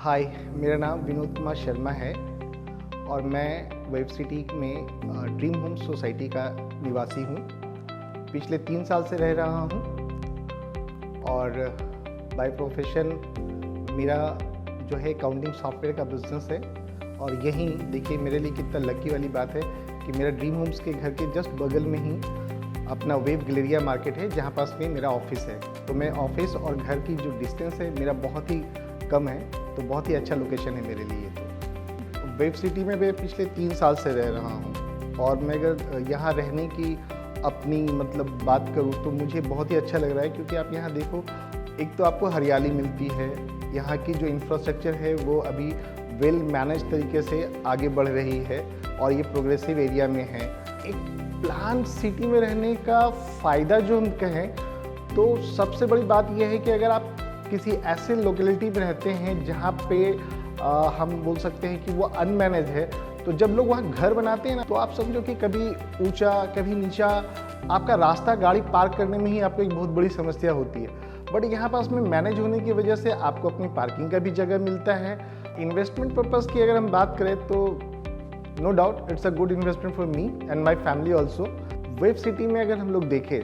हाय, मेरा नाम विनोद कुमार शर्मा है और मैं वेब सिटी में ड्रीम होम सोसाइटी का निवासी हूँ। पिछले 3 साल से रह रहा हूँ और बाय प्रोफेशन मेरा जो है अकाउंटिंग सॉफ्टवेयर का बिजनेस है। और यहीं देखिए मेरे लिए कितना लकी वाली बात है कि मेरा ड्रीम होम्स के घर के जस्ट बगल में ही अपना वेब गैलेरिया मार्केट है, जहाँ पास में मेरा ऑफिस है। तो मैं ऑफिस और घर की जो डिस्टेंस है मेरा बहुत ही कम है, तो बहुत ही अच्छा लोकेशन है मेरे लिए। तो वेब सिटी में मैं पिछले 3 साल से रह रहा हूँ और मैं अगर यहाँ रहने की अपनी बात करूँ तो मुझे बहुत ही अच्छा लग रहा है, क्योंकि आप यहाँ देखो, एक तो आपको हरियाली मिलती है, यहाँ की जो इंफ्रास्ट्रक्चर है वो अभी वेल मैनेज तरीके से आगे बढ़ रही है और ये प्रोग्रेसिव एरिया में है। एक प्लान सिटी में रहने का फ़ायदा जो हम कहें तो सबसे बड़ी बात यह है कि अगर आप किसी ऐसे लोकेलिटी में रहते हैं जहाँ पे हम बोल सकते हैं कि वो अनमैनेज है, तो जब लोग वहाँ घर बनाते हैं ना, तो आप समझो कि कभी ऊंचा कभी नीचा आपका रास्ता गाड़ी पार्क करने में ही आपको एक बहुत बड़ी समस्या होती है। बट यहाँ पास में मैनेज होने की वजह से आपको अपनी पार्किंग का भी जगह मिलता है। इन्वेस्टमेंट पर्पज़ की अगर हम बात करें तो no doubt it's a good investment for me and my family also. Web city में अगर हम लोग देखें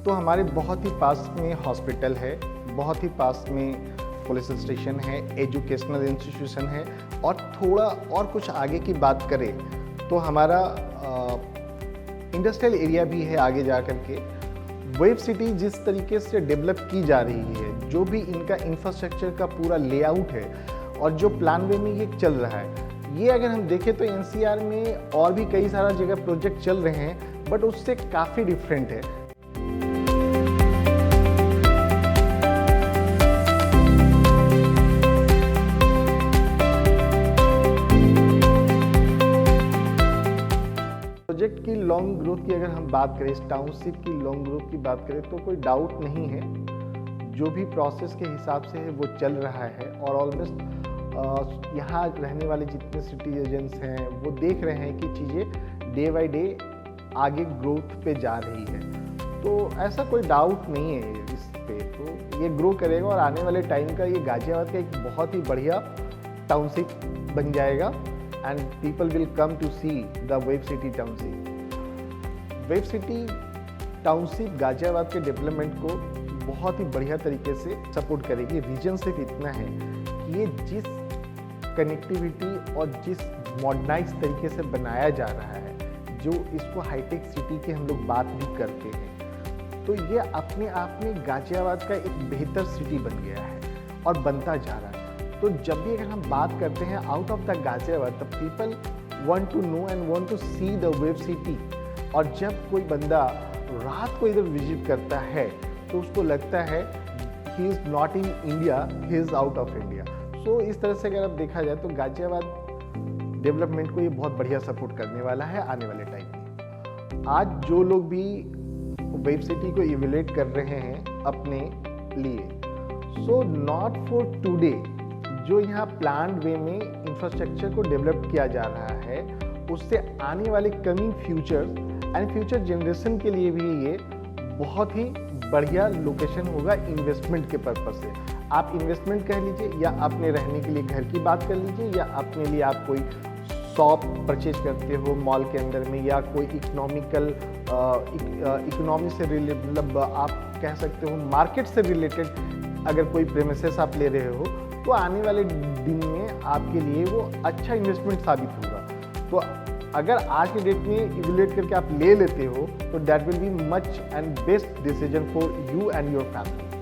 तो हमारे बहुत ही पास में हॉस्पिटल है, बहुत ही पास में पुलिस स्टेशन है, एजुकेशनल इंस्टीट्यूशन है, और थोड़ा और कुछ आगे की बात करें तो हमारा इंडस्ट्रियल एरिया भी है आगे जा कर के। वेब सिटी जिस तरीके से डेवलप की जा रही है, जो भी इनका इंफ्रास्ट्रक्चर का पूरा लेआउट है और जो प्लान वे में ये चल रहा है, ये अगर हम देखें तो एनसीआर में और भी कई सारा जगह प्रोजेक्ट चल रहे हैं, बट उससे काफ़ी डिफरेंट है। प्रोजेक्ट की लॉन्ग ग्रोथ की अगर हम बात करें, इस टाउनशिप की लॉन्ग ग्रोथ की बात करें तो कोई डाउट नहीं है, जो भी प्रोसेस के हिसाब से है वो चल रहा है। और ऑलमोस्ट यहाँ रहने वाले जितने सिटीजन्स हैं वो देख रहे हैं कि चीज़ें डे बाई डे आगे ग्रोथ पे जा रही है। तो ऐसा कोई डाउट नहीं है इस पे, तो ये ग्रो करेगा और आने वाले टाइम का ये गाजियाबाद का एक बहुत ही बढ़िया टाउनशिप बन जाएगा and people will come to see the Wave City Township. Wave City Township Ghaziabad के डेवलपमेंट को बहुत ही बढ़िया तरीके से सपोर्ट करेगी। रीजन सिर्फ इतना है कि ये जिस कनेक्टिविटी और जिस मॉडर्नाइज तरीके से बनाया जा रहा है, जो इसको हाईटेक सिटी की हम लोग बात भी करते हैं, तो ये अपने आप में गाजियाबाद का एक बेहतर सिटी बन गया है और बनता जा रहा है। तो जब भी अगर हम बात करते हैं out of the Ghaziabad, the people want to know and want to see the web city. और जब कोई बंदा रात को इधर विजिट करता है तो उसको लगता है he is not in India, he is out of India. So इस तरह से अगर अब देखा जाए तो गाजियाबाद डेवलपमेंट को ये बहुत बढ़िया सपोर्ट करने वाला है आने वाले टाइम में। आज जो लोग भी वेब सिटी को इवेल्युएट कर रहे हैं अपने लिए, सो नॉट फॉर टुडे, जो यहाँ प्लान वे में इंफ्रास्ट्रक्चर को डेवलप किया जा रहा है, उससे आने वाले coming future and future generation के लिए भी ये बहुत ही बढ़िया लोकेशन होगा इन्वेस्टमेंट के पर्पज से। आप इन्वेस्टमेंट कह लीजिए, या अपने रहने के लिए घर की बात कर लीजिए, या अपने लिए आप कोई शॉप परचेज करते हो मॉल के अंदर में, या कोई इकोनॉमी से रिलेटेड, आप कह सकते हो मार्केट से रिलेटेड अगर कोई प्रेमिसेस आप ले रहे हो, तो आने वाले दिन में आपके लिए वो अच्छा इन्वेस्टमेंट साबित होगा। तो अगर आज के डेट में इवेल्युएट करके आप ले लेते हो तो that will be much and best decision for you and your family.